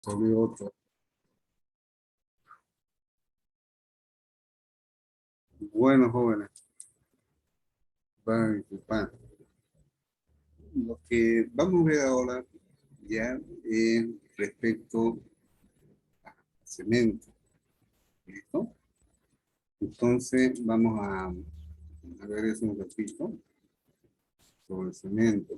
Salió otro. Bueno, jóvenes, lo que vamos a ver ahora ya es respecto a cemento. ¿Listo? Entonces vamos a ver eso un ratito sobre el cemento.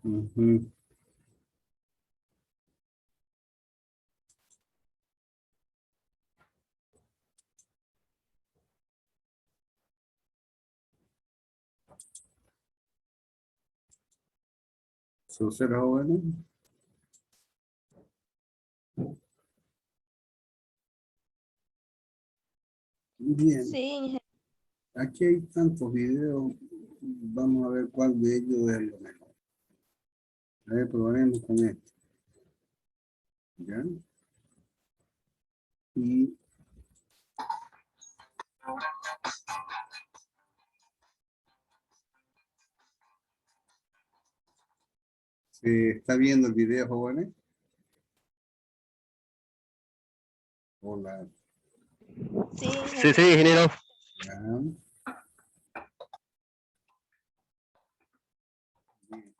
Ujú. ¿Se observa, jóvenes? Bien, Sí, aquí hay tantos videos. Vamos a ver cuál de ellos es lo mejor. A ver, probaremos con este. ¿Ya? Y se está viendo el video, jóvenes. Hola. sí, Sí, sí, ingeniero. Ya. Bien.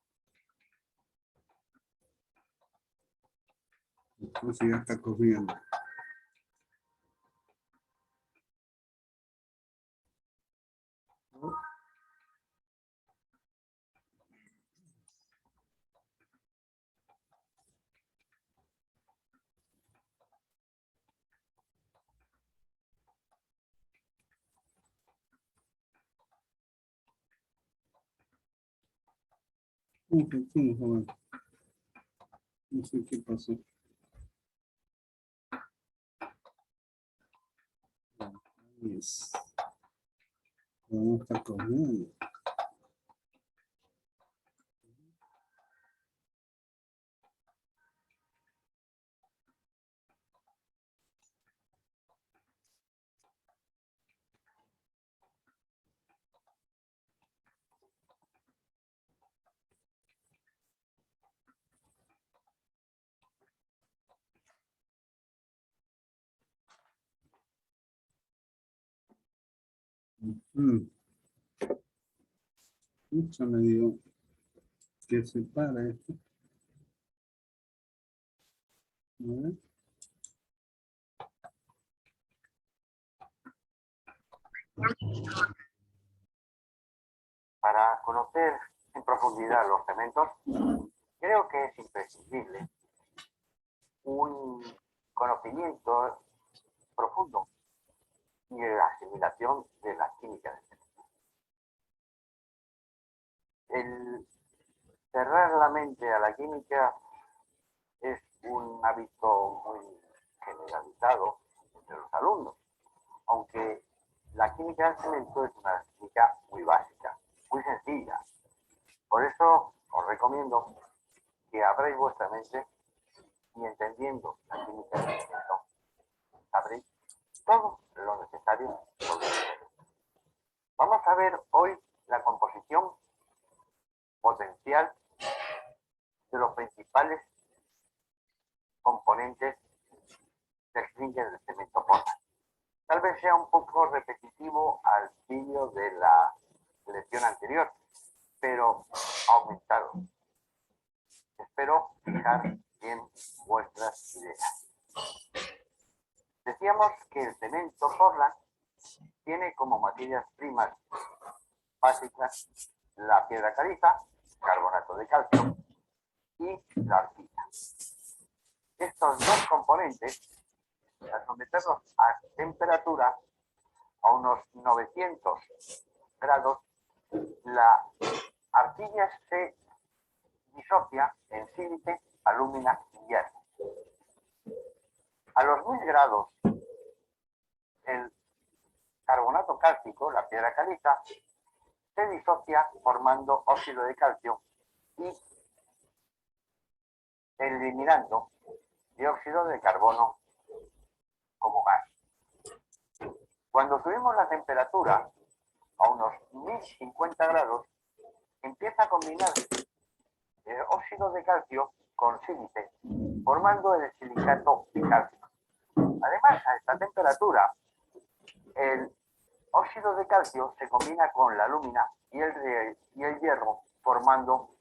Entonces ya está corriendo. Un poquito, joven. No sé qué pasó. Yes. Vamos a estar corriendo. Mucho me dio que se para esto. A ver. Para conocer en profundidad los cementos, creo que es imprescindible un conocimiento profundo y la asimilación de la química del cemento. El cerrar la mente a la química es un hábito muy generalizado entre los alumnos, aunque la química del cemento es una química muy básica, muy sencilla. Por eso os recomiendo que abráis vuestra mente y entendiendo la química del cemento, sabréis todo lo necesario sobre el cemento. Vamos a ver hoy la composición potencial de los principales componentes del clínker del cemento Portland. Tal vez sea un poco repetitivo al vídeo de la lección anterior, pero ha aumentado. Espero fijar bien vuestras ideas. Decíamos que el cemento Portland tiene como materias primas básicas la piedra caliza, carbonato de calcio y la arcilla. Estos dos componentes, al someterlos a temperatura a unos 900 grados, la arcilla se disocia en sílice, alúmina y hierro. A los 1000 grados cálcico, la piedra caliza, se disocia formando óxido de calcio y eliminando dióxido de carbono como gas. Cuando subimos la temperatura a unos 1050 grados, empieza a combinar el óxido de calcio con sílice, formando el silicato bicálcico. Además, a esta temperatura, el óxido de calcio se combina con la alúmina y el hierro, formando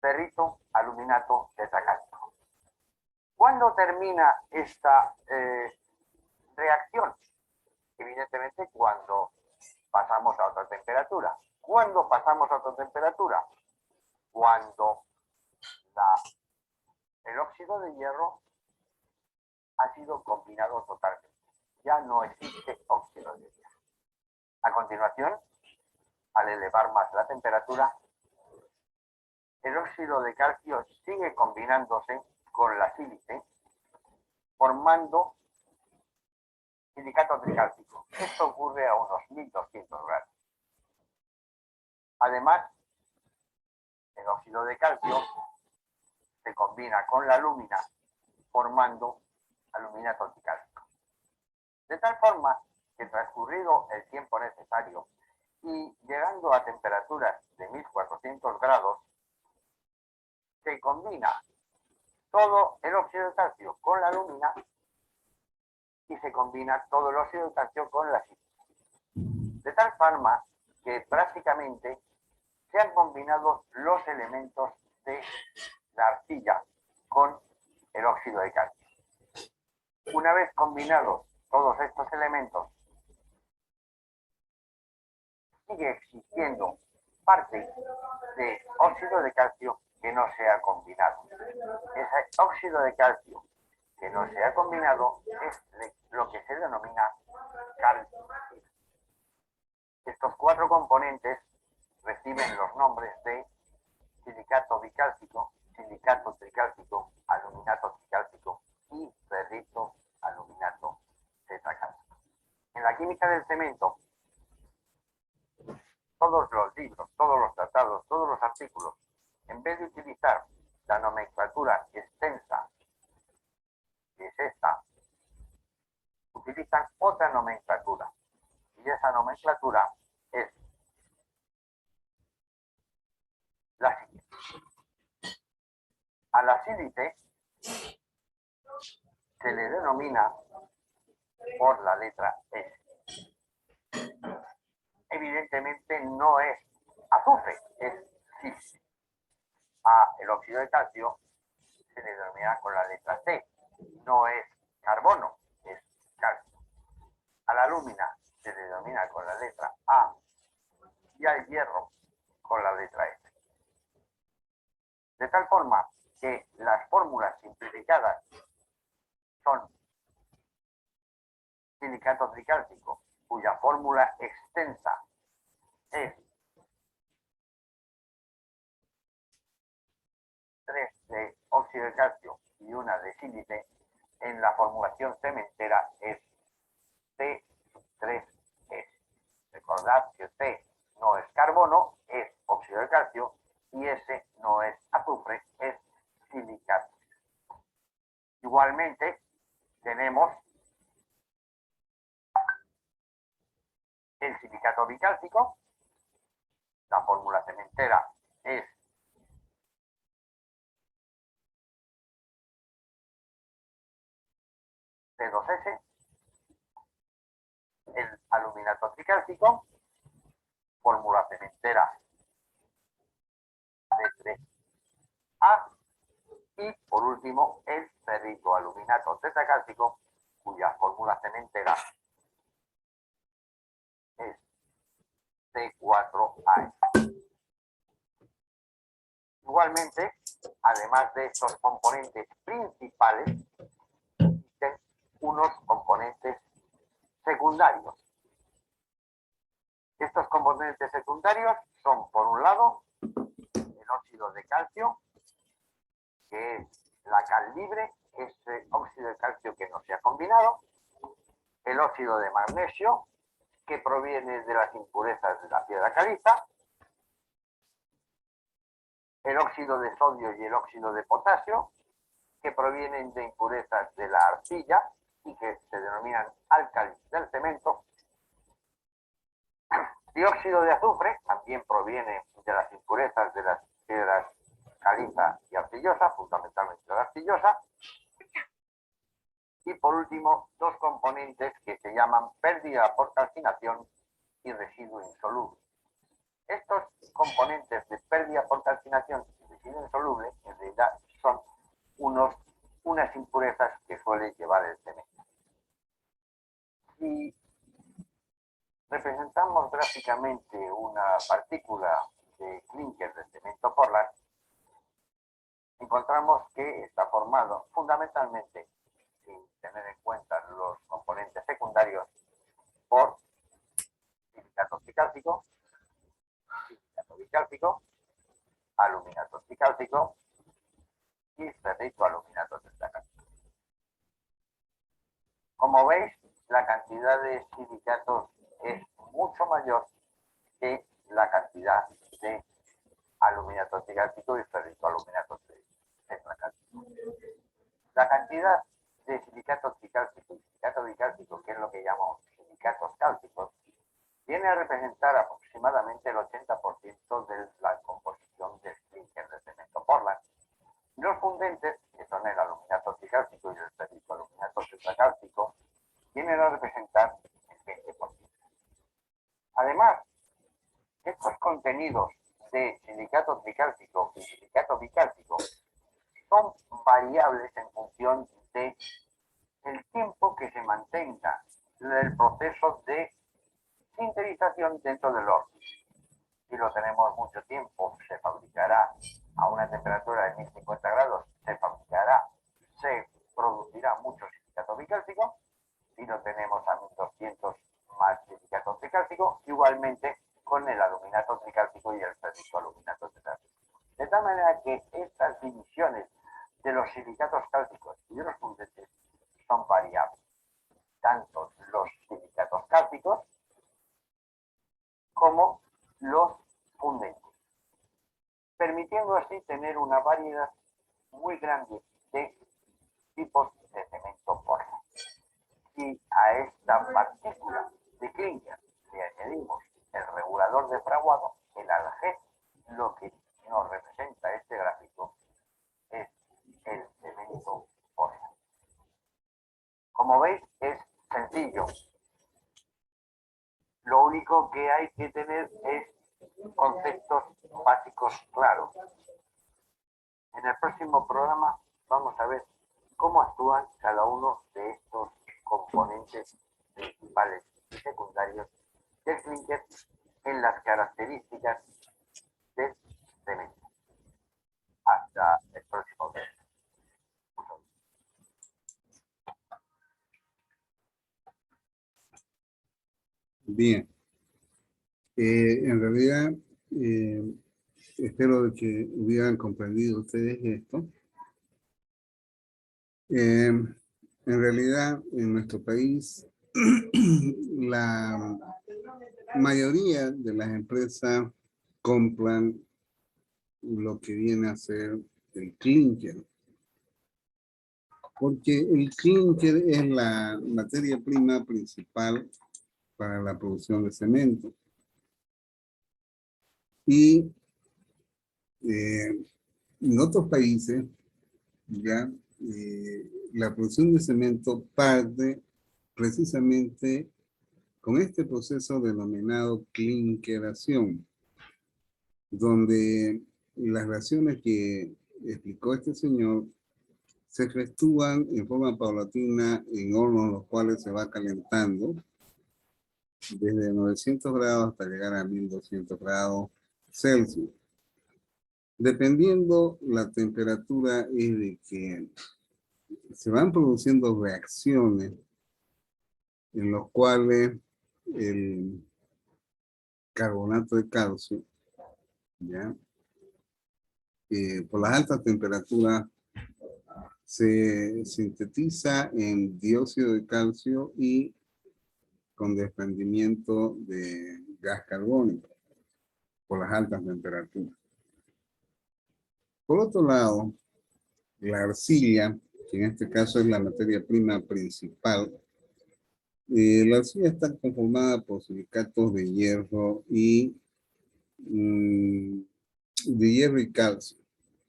ferrito aluminato tetracálcico. ¿Cuándo termina esta reacción? Evidentemente cuando pasamos a otra temperatura. ¿Cuándo pasamos a otra temperatura? Cuando el óxido de hierro ha sido combinado totalmente. Ya no existe óxido de hierro. A continuación, al elevar más la temperatura, el óxido de calcio sigue combinándose con la sílice, formando silicato tricálcico. Esto ocurre a unos 1200 grados. Además, el óxido de calcio se combina con la alúmina, formando aluminato tricálcico. De tal forma que transcurrido el tiempo necesario y llegando a temperaturas de 1400 grados, se combina todo el óxido de calcio con la alúmina y se combina todo el óxido de calcio con la sílice. De tal forma que prácticamente se han combinado los elementos de la arcilla con el óxido de calcio. Una vez combinados todos estos elementos, sigue existiendo parte de óxido de calcio que no se ha combinado. Ese óxido de calcio que no se ha combinado es lo que se denomina calcio. Estos cuatro componentes reciben los nombres de silicato bicálcico, silicato tricálcico, aluminato tricálcico y ferrito aluminato tetracálcico. En la química del cemento, todos los libros, todos los tratados, todos los artículos, en vez de utilizar la nomenclatura extensa, que es esta, utilizan otra nomenclatura. Y esa nomenclatura es la siguiente. A la sílice se le denomina por la letra S. Evidentemente no es azufre, es sílice. A el óxido de calcio se le denomina con la letra C. No es carbono, es calcio. A la alúmina se le denomina con la letra A y al hierro con la letra S. De tal forma que las fórmulas simplificadas son silicato tricálcico, cuya fórmula extensa es 3 de óxido de calcio y una de sílice. En la formulación cementera es C3S. Recordad que C no es carbono, es óxido de calcio, y S no es azufre, es silicato. Igualmente, tenemos el silicato bicálcico. La fórmula cementera es C2S. El aluminato tricálcico, fórmula cementera C3A. Y por último, el ferrito aluminato tetracálcico, cuya fórmula cementera es C4A. Igualmente, además de estos componentes principales, existen unos componentes secundarios. Estos componentes secundarios son, por un lado, el óxido de calcio, que es la cal libre, ese óxido de calcio que no se ha combinado, el óxido de magnesio, que proviene de las impurezas de la piedra caliza, el óxido de sodio y el óxido de potasio, que provienen de impurezas de la arcilla y que se denominan álcalis del cemento. Dióxido de azufre también proviene de las impurezas de las piedras caliza y arcillosa, fundamentalmente la arcillosa. Y por último, dos componentes que se llaman pérdida por calcinación y residuo insoluble. Estos componentes de pérdida por calcinación y residuo insoluble en realidad son unas impurezas que suele llevar el cemento. Si representamos gráficamente una partícula de clínker de cemento Portland, encontramos que está formado fundamentalmente, sin tener en cuenta los componentes secundarios, por silicato tricálcico, silicato bicálcico, aluminato tricálcico y ferrito aluminato tetracálcico. Como veis, la cantidad de silicatos es mucho mayor que la cantidad de aluminato tricálcico y ferrito aluminato tetracálcico. La cantidad de silicato tricálcico y silicato bicálcico, que es lo que llamamos silicatos cálcicos, viene a representar aproximadamente el 80% de la composición del clínker de cemento Portland. Y los fundentes, que son el aluminato tricálcico y el ferrito aluminato tetracálcico, vienen a representar el 20%. Además, estos contenidos de silicato tricálcico y silicato bicálcico son variables en función de el tiempo que se mantenga el proceso de sinterización dentro del horno. Si lo tenemos mucho tiempo, se fabricará a una temperatura de 1050 grados, se producirá mucho silicato bicálcico. Si lo tenemos a 1200, más silicato tricálcico, igualmente con el aluminato tricálcico y el ferrito aluminato tetracálcico. De tal manera que estas divisiones de los silicatos cálcicos y de los fundentes son variables. Tanto los silicatos cálcicos como los fundentes, permitiendo así tener una variedad muy grande de tipos de cemento Portland. Si a esta partícula de clínker le añadimos el regulador de fraguado, el ALG, lo que nos representa este gráfico es el cemento Portland. Como veis, es sencillo. Lo único que hay que tener es conceptos básicos claros. En el próximo programa vamos a ver cómo actúan cada uno de estos componentes principales y secundarios del clínker en las características del cemento. Hasta el próximo video. Bien. En realidad, espero que hubieran comprendido ustedes esto. En realidad, en nuestro país, la mayoría de las empresas compran lo que viene a ser el clínker, porque el clínker es la materia prima principal para la producción de cemento. Y en otros países, ya, la producción de cemento parte precisamente con este proceso denominado clinkeración, donde las reacciones que explicó este señor se efectúan en forma paulatina en hornos los cuales se va calentando desde 900 grados hasta llegar a 1200 grados Celsius. Dependiendo la temperatura, es de que se van produciendo reacciones en los cuales el carbonato de calcio, ¿ya? Por las altas temperaturas se sintetiza en dióxido de calcio y con desprendimiento de gas carbónico por las altas temperaturas. Por otro lado, la arcilla, que en este caso es la materia prima principal, la arcilla está conformada por silicatos de hierro y calcio,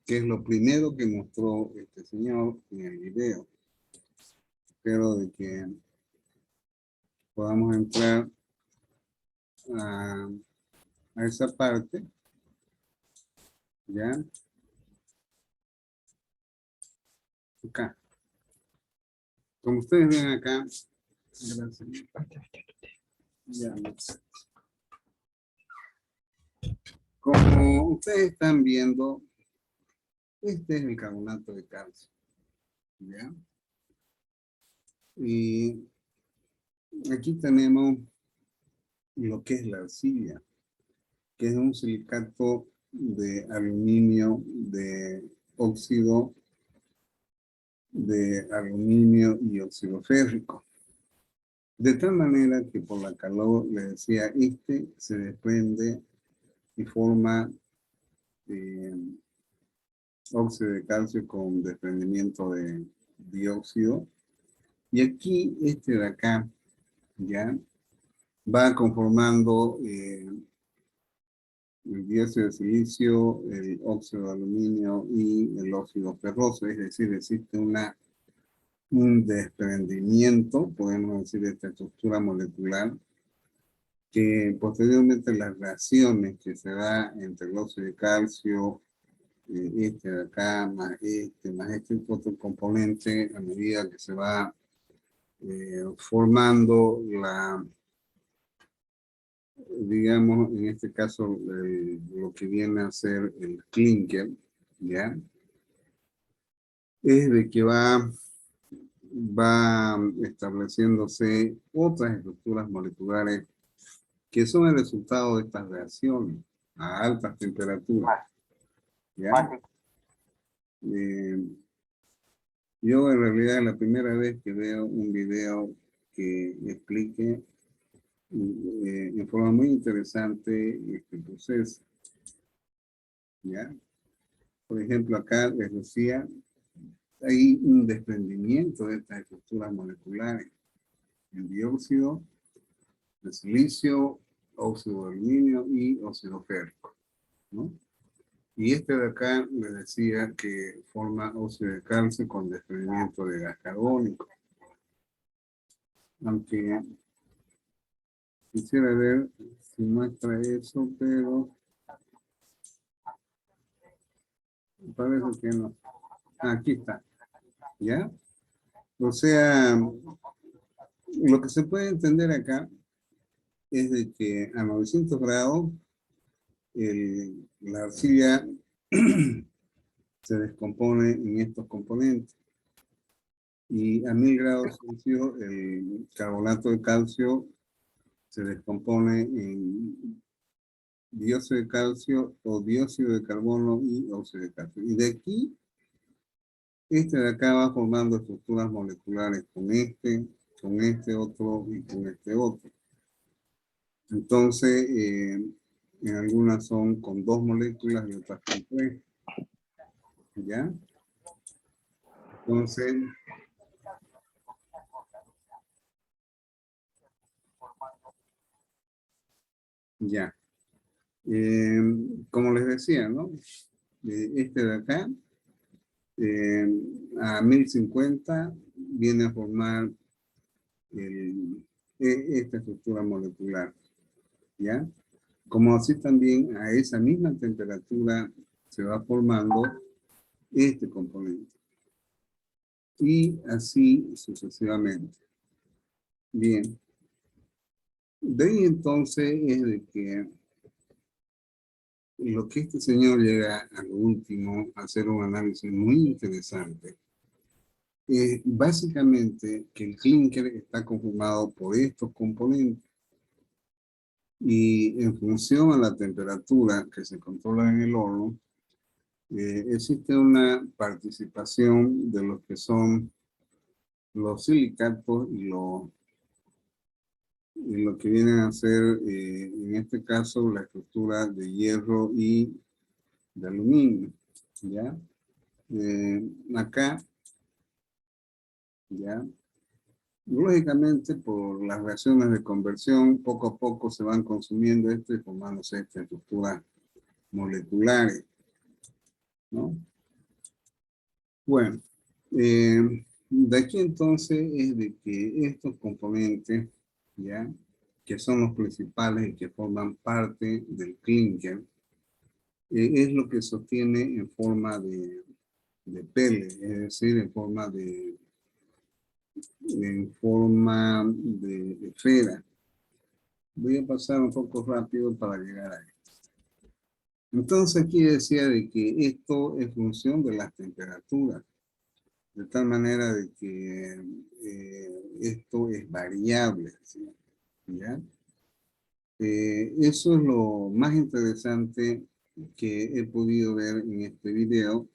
que es lo primero que mostró este señor en el video. Espero de que podamos entrar a esa parte, ¿ya? Acá. Como ustedes ven acá, gracias. Ya. Como ustedes están viendo, este es el carbonato de calcio, ¿ya? Y aquí tenemos lo que es la arcilla, que es un silicato de aluminio, de óxido de aluminio y óxido férrico. De tal manera que por la calor, les decía, se desprende y forma óxido de calcio con desprendimiento de dióxido. Y aquí, de acá, ya, va conformando el dióxido de silicio, el óxido de aluminio y el óxido ferroso. Es decir, existe un desprendimiento, podemos decir, de esta estructura molecular, que posteriormente las reacciones que se da entre el óxido de calcio, de acá, más este otro componente, a medida que se va formando digamos, en este caso, lo que viene a ser el clinker, ¿ya? Es de que va estableciéndose otras estructuras moleculares que son el resultado de estas reacciones a altas temperaturas. ¿Ya? Yo en realidad es la primera vez que veo un video que explique en forma muy interesante este proceso. ¿Ya? Por ejemplo, acá les decía, hay un desprendimiento de estas estructuras moleculares. El dióxido de silicio, óxido de aluminio y óxido férrico, ¿no? Y de acá les decía que forma óxido de calcio con desprendimiento de gas carbónico. Aunque quisiera ver si muestra eso, pero parece que no. Aquí está. ¿Ya? O sea, lo que se puede entender acá es de que a 900 grados la arcilla se descompone en estos componentes. Y a 1000 grados Celsius el carbonato de calcio se descompone en dióxido de calcio o dióxido de carbono y óxido de calcio. Y de aquí, de acá va formando estructuras moleculares con este otro y con este otro. Entonces, en algunas son con 2 moléculas y otras con 3. ¿Ya? Entonces, ya. Como les decía, ¿no? De acá, a 1050 viene a formar esta estructura molecular, ¿ya? Como así también a esa misma temperatura se va formando este componente. Y así sucesivamente. Bien. De ahí entonces es de que lo que este señor llega a lo último a hacer un análisis muy interesante. Básicamente que el clinker está conformado por estos componentes y en función a la temperatura que se controla en el horno, existe una participación de lo que son los silicatos y y lo que vienen a ser, en este caso, la estructura de hierro y de aluminio, ¿ya? Acá, ¿ya? Lógicamente, por las reacciones de conversión, poco a poco se van consumiendo esto y formándose estas estructuras moleculares, ¿no? Bueno, de aquí entonces es de que estos componentes, ¿ya? Que son los principales y que forman parte del clinker, es lo que sostiene en forma de pele, es decir, en forma de esfera. Voy a pasar un poco rápido para llegar a esto. Entonces aquí decía de que esto es función de las temperaturas, de tal manera de que esto es variable, ¿sí? ¿Ya? Eso es lo más interesante que he podido ver en este video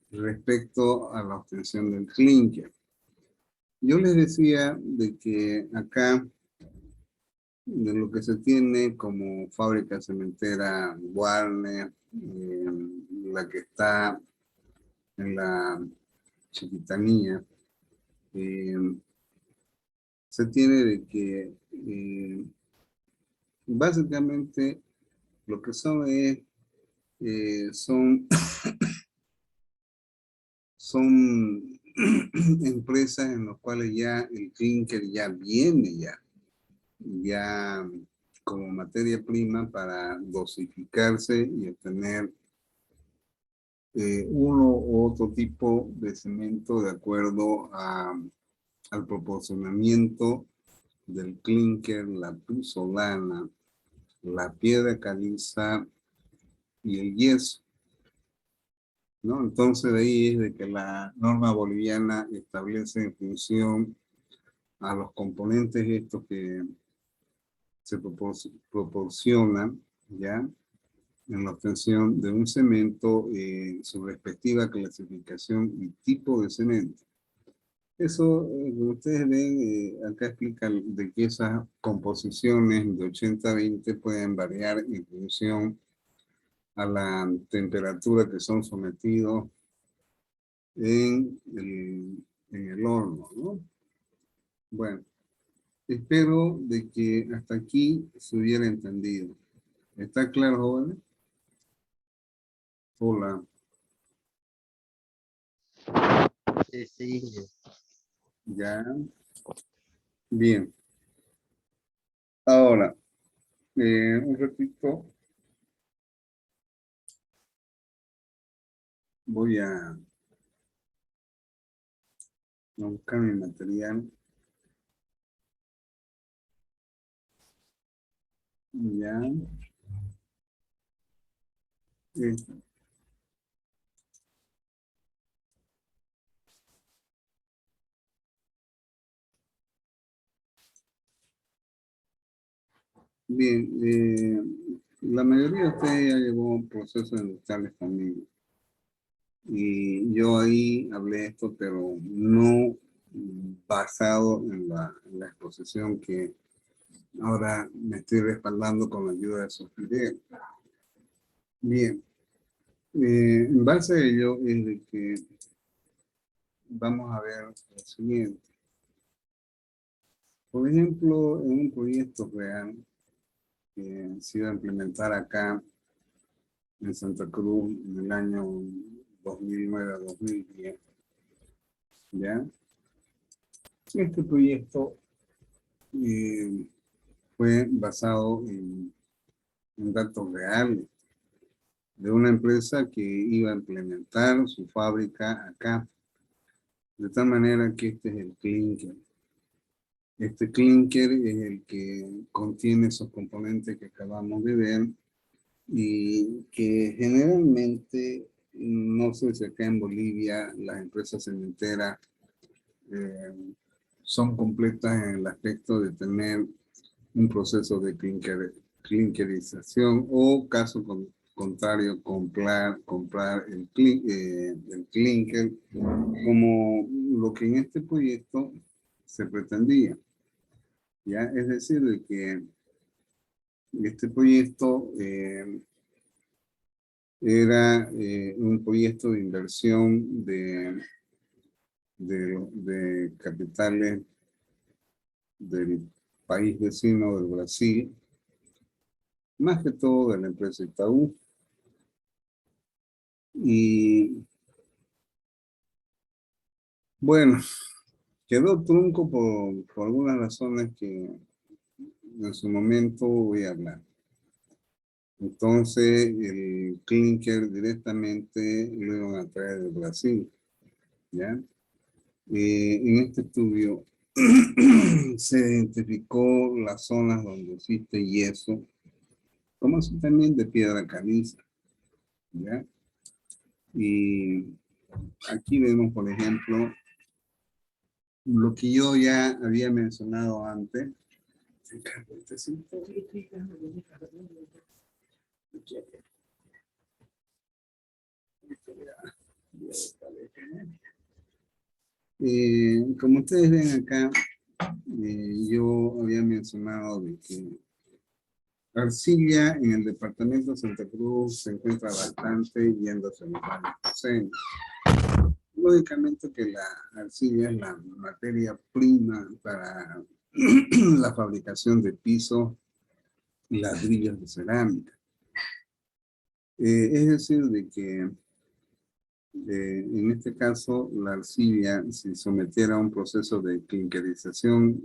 respecto a la obtención del clinker. Yo les decía de que acá, de lo que se tiene como fábrica cementera Warner, la que está en la Chiquitanía, eh, se tiene de que básicamente lo que son es, son empresas en las cuales ya el clinker ya viene ya como materia prima para dosificarse y obtener uno u otro tipo de cemento de acuerdo al proporcionamiento del clinker, la puzzolana, la piedra caliza y el yeso, ¿no? Entonces de ahí es de que la norma boliviana establece en función a los componentes estos que se proporcionan, ¿ya? En la obtención de un cemento, su respectiva clasificación y tipo de cemento. Eso, como ustedes ven, acá explica de que esas composiciones de 80-20 pueden variar en función a la temperatura que son sometidos en el horno, ¿no? Bueno, espero de que hasta aquí se hubiera entendido. ¿Está claro, jóvenes? Hola. Sí, sí. Ya. Bien. Ahora, un ratito voy a buscar mi material. Ya. Este. Bien, la mayoría de ustedes ya llevó procesos industriales conmigo. Y yo ahí hablé esto, pero no basado en la exposición que ahora me estoy respaldando con la ayuda de esos videos. Bien, en base a ello es de que vamos a ver lo siguiente. Por ejemplo, en un proyecto real que se iba a implementar acá en Santa Cruz en el año 2009 a 2010, ¿ya? Este proyecto fue basado en datos reales de una empresa que iba a implementar su fábrica acá, de tal manera que este es el clinker. Este clinker es el que contiene esos componentes que acabamos de ver y que generalmente, no sé si acá en Bolivia las empresas cementeras eh, son completas en el aspecto de tener un proceso de clinkerización o caso contrario, comprar el clinker como lo que en este proyecto se pretendía. ¿ya? Es decir, de que este proyecto era un proyecto de inversión de capitales del país vecino del Brasil, más que todo de la empresa Itaú. Y bueno, quedó trunco por algunas razones que en su momento voy a hablar. Entonces, el clinker directamente lo iban a traer de Brasil, ¿ya? En este estudio se identificó las zonas donde existe yeso, como así también de piedra caliza, ¿ya? Y aquí vemos, por ejemplo, lo que yo ya había mencionado antes. Como ustedes ven acá, yo había mencionado de que arcilla en el departamento de Santa Cruz se encuentra bastante yendo hacia los valles cruceños. Lógicamente que la arcilla es la materia prima para la fabricación de pisos y ladrillos de cerámica. Es decir, de que en este caso la arcilla, si sometiera a un proceso de clinkerización,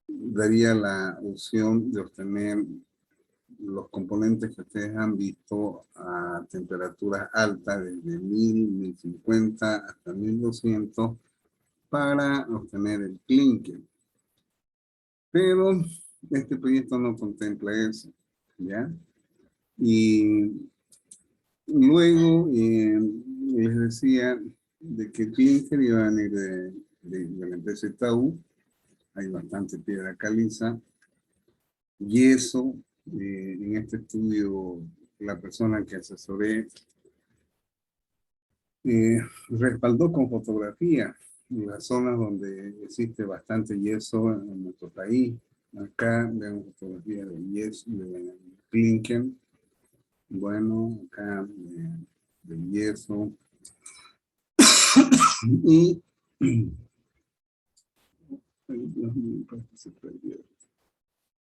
daría la opción de obtener los componentes que ustedes han visto a temperaturas altas, desde 1000, 1050 hasta 1200, para obtener el clinker. Pero este proyecto no contempla eso, ¿ya? Y luego les decía de que el clinker iba a venir de la empresa Itaú. Hay bastante piedra caliza, yeso. En este estudio, la persona que asesoré respaldó con fotografía las zonas donde existe bastante yeso en nuestro país. Acá vemos fotografía de yeso, de clinker. Bueno, acá de yeso. Y ay, Dios mío, parece que se perdió.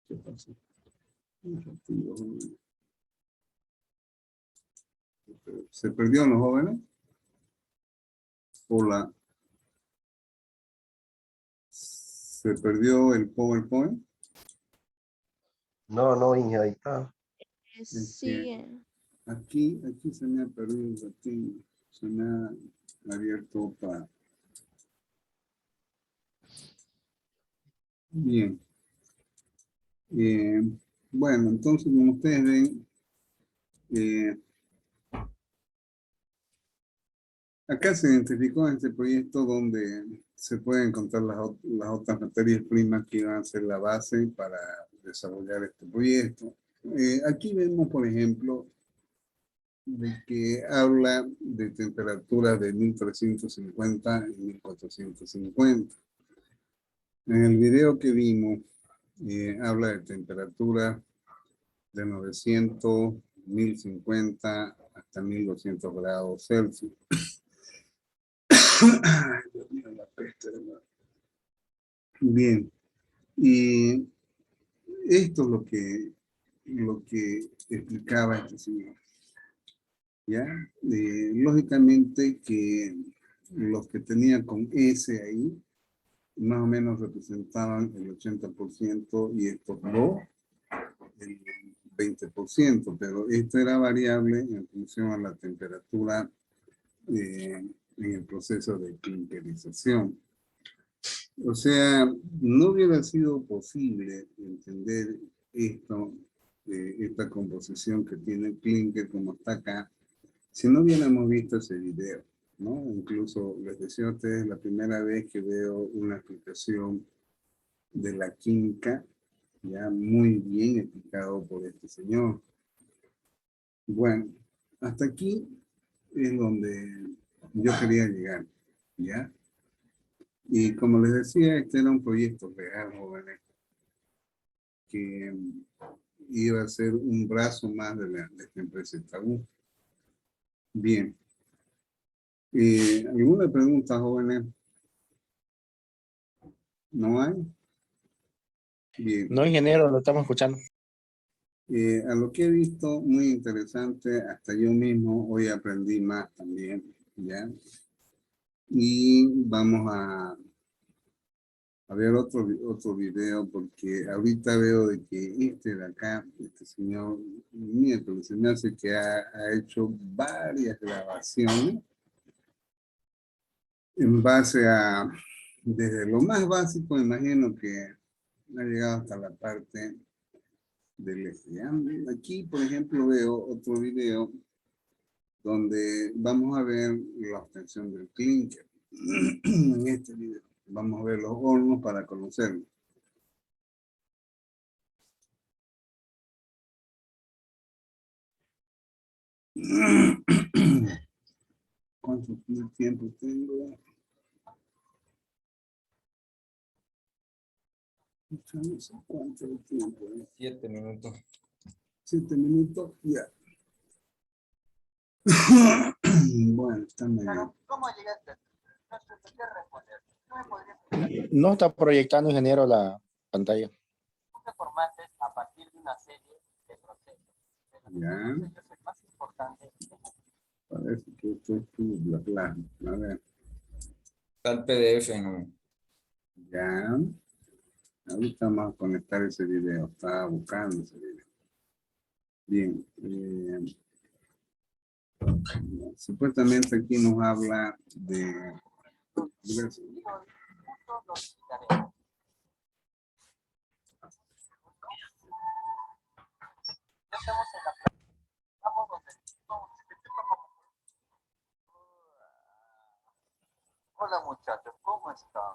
¿Qué pasó? ¿Se perdió los jóvenes? Hola. ¿Se perdió el PowerPoint? No, Inge, ahí está. Es que Sigue. aquí se me ha perdido un ratito. Se me ha abierto para... Bien. Bueno, entonces, como ustedes ven, acá se identificó en este proyecto donde se pueden encontrar las otras materias primas que iban a ser la base para desarrollar este proyecto. Aquí vemos, por ejemplo, de que habla de temperaturas de 1350 y 1450. En el video que vimos, habla de temperatura de 900, 1050 hasta 1200 grados Celsius. Ay, Dios mío, la peste, ¿verdad? Bien, y esto es lo que explicaba este señor. ¿Ya? Lógicamente que los que tenían con S ahí, más o menos representaban el 80% y estos dos el 20%, pero esto era variable en función a la temperatura en el proceso de clinkerización. O sea, no hubiera sido posible entender esto, esta composición que tiene el clinker como está acá, si no hubiéramos visto ese video, ¿no? Incluso les decía a ustedes, la primera vez que veo una explicación de la química, ya muy bien explicado por este señor. Bueno, hasta aquí es donde yo quería llegar, ¿ya? Y como les decía, este era un proyecto real, jóvenes, que iba a ser un brazo más de esta empresa Tabú. Bien. ¿Alguna pregunta, jóvenes? ¿No hay? Bien. No, ingeniero, lo estamos escuchando. A lo que he visto, muy interesante, hasta yo mismo hoy aprendí más también, ¿ya? Y vamos a ver otro video, porque ahorita veo de que este de acá, este señor, miércoles, se me hace que ha hecho varias grabaciones en base a, desde lo más básico, imagino que ha llegado hasta la parte del estudiante. Aquí, por ejemplo, veo otro video donde vamos a ver la obtención del clinker. En este video vamos a ver los hornos para conocerlo. ¿Cuánto tiempo tengo? No sé cuánto tiempo. 7 minutos. 7 minutos, ya. Bueno, está medio. ¿Cómo llegaste? No sé qué responder. ¿No me podrías No está proyectando, ingeniero, la pantalla. te formaste a partir de una serie de procesos? Ya. El más importante. Parece que esto es bla bla. A ver, Está el PDF en... ya. Ahorita vamos a conectar ese video. Estaba buscando ese video. Bien. Supuestamente aquí nos habla de... Hola muchachos, ¿cómo están?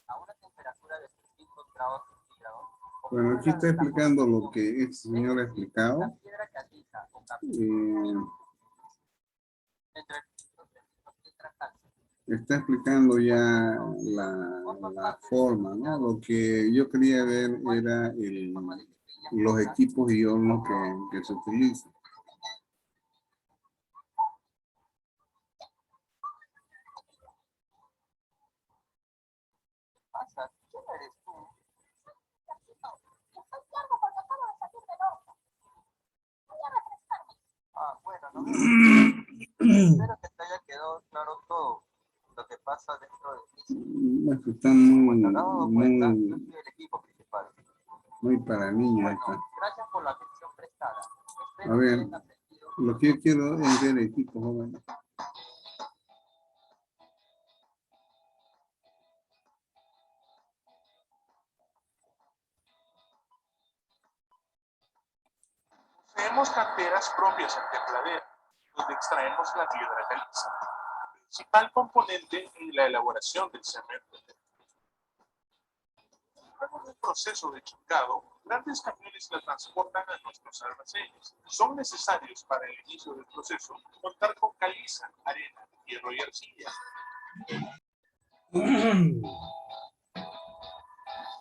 A una temperatura de 300 grados centígrados. Bueno, aquí está explicando lo que este señor ha explicado. La piedra caliza o Está explicando ya la forma, ¿no? Lo que yo quería ver era los equipos y hornos que se utilizan. ¿Quién eres tú? Bueno, no espero que te haya quedado claro todo lo que pasa dentro de mí. Esto está muy, Cuando te has dado cuenta, yo muy, soy el equipo principal. muy para niños. Está. Gracias por la atención prestada. A ver, lo que yo quiero es ver equipos jóvenes. Tenemos canteras propias en Tembladera, donde extraemos la piedra caliza, principal componente en la elaboración del cemento. Luego del proceso de chincado, grandes camiones la transportan a nuestros almacenes. Son necesarios para el inicio del proceso contar con caliza, arena, hierro y arcilla.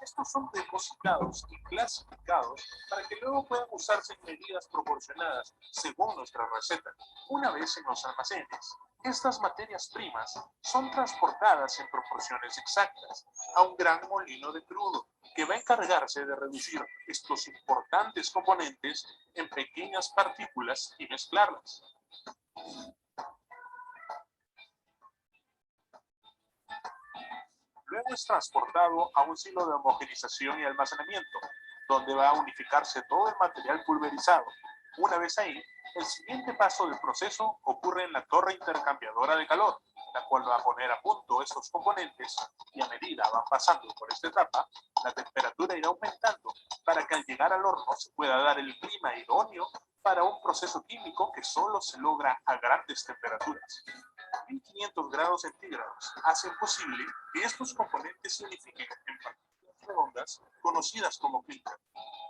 Estos son depositados y clasificados para que luego puedan usarse en medidas proporcionadas según nuestra receta. Una vez en los almacenes, estas materias primas son transportadas en proporciones exactas a un gran molino de crudo que va a encargarse de reducir estos importantes componentes en pequeñas partículas y mezclarlas. Luego es transportado a un silo de homogenización y almacenamiento, donde va a unificarse todo el material pulverizado. Una vez ahí, el siguiente paso del proceso ocurre en la torre intercambiadora de calor, la cual va a poner a punto estos componentes y a medida van pasando por esta etapa, la temperatura irá aumentando para que al llegar al horno se pueda dar el clima idóneo para un proceso químico que solo se logra a grandes temperaturas. 1500 grados centígrados hacen posible que estos componentes se unifiquen en partículas redondas conocidas como clinker.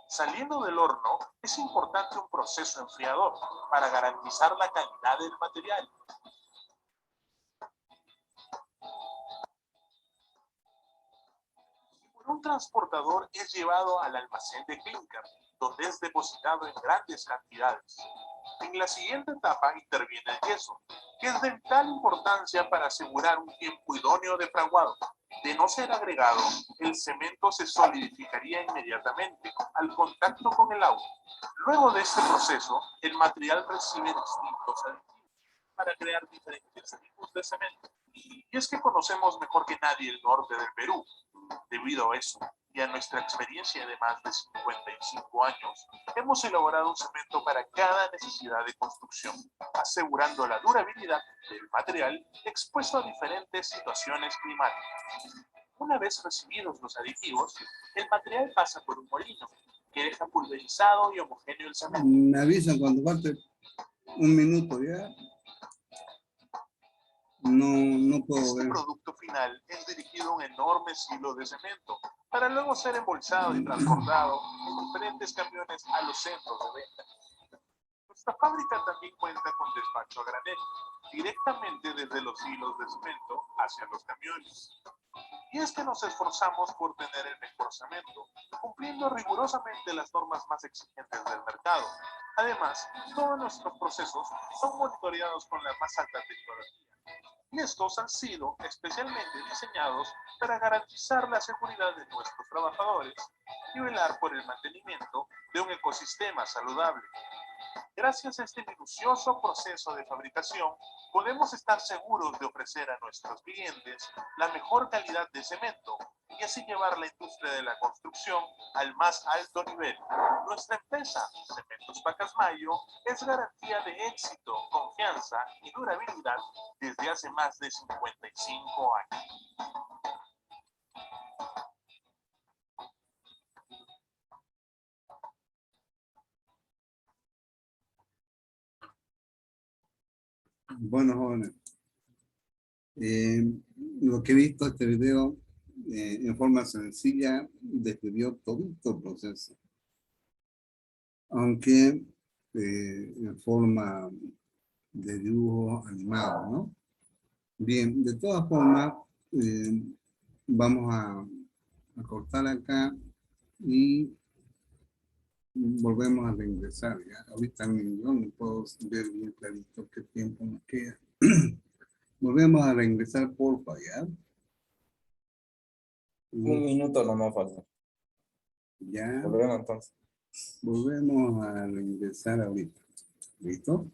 Saliendo del horno, es importante un proceso enfriador para garantizar la calidad del material. un transportador es llevado al almacén de clínica, donde es depositado en grandes cantidades. En la siguiente etapa interviene el yeso, que es de vital importancia para asegurar un tiempo idóneo de fraguado. De no ser agregado, el cemento se solidificaría inmediatamente al contacto con el agua. Luego de este proceso, el material recibe distintos aditivos para crear diferentes tipos de cemento. Y es que conocemos mejor que nadie el norte del Perú. Debido a eso, y a nuestra experiencia de más de 55 años, hemos elaborado un cemento para cada necesidad de construcción, asegurando la durabilidad del material expuesto a diferentes situaciones climáticas. Una vez recibidos los aditivos, el material pasa por un molino, que deja pulverizado y homogéneo el cemento. Me avisan cuando falte un minuto ya. No puedo Este ver. producto final es dirigido a un enorme silo de cemento para luego ser embolsado y transportado en diferentes camiones a los centros de venta. Nuestra fábrica también cuenta con despacho a granel, directamente desde los hilos de cemento hacia los camiones. Y es que nos esforzamos por tener el mejor cemento, cumpliendo rigurosamente las normas más exigentes del mercado. Además, todos nuestros procesos son monitoreados con la más alta tecnología. Y estos han sido especialmente diseñados para garantizar la seguridad de nuestros trabajadores y velar por el mantenimiento de un ecosistema saludable. Gracias a este minucioso proceso de fabricación, podemos estar seguros de ofrecer a nuestros clientes la mejor calidad de cemento y así llevar la industria de la construcción al más alto nivel. Nuestra empresa, Cementos Pacasmayo, es garantía de éxito, confianza y durabilidad desde hace más de 55 años. Bueno, jóvenes, lo que he visto este video en forma sencilla describió todo el proceso, aunque en forma de dibujo animado, ¿no? Bien, de todas formas, vamos a cortar acá y volvemos a reingresar. ¿Ya? Ahorita yo no puedo ver bien clarito qué tiempo nos queda. Volvemos a reingresar, porfa, ¿ya? Un minuto nomás falta. Ya, Volvemos entonces. volvemos a reingresar ahorita. ¿Listo?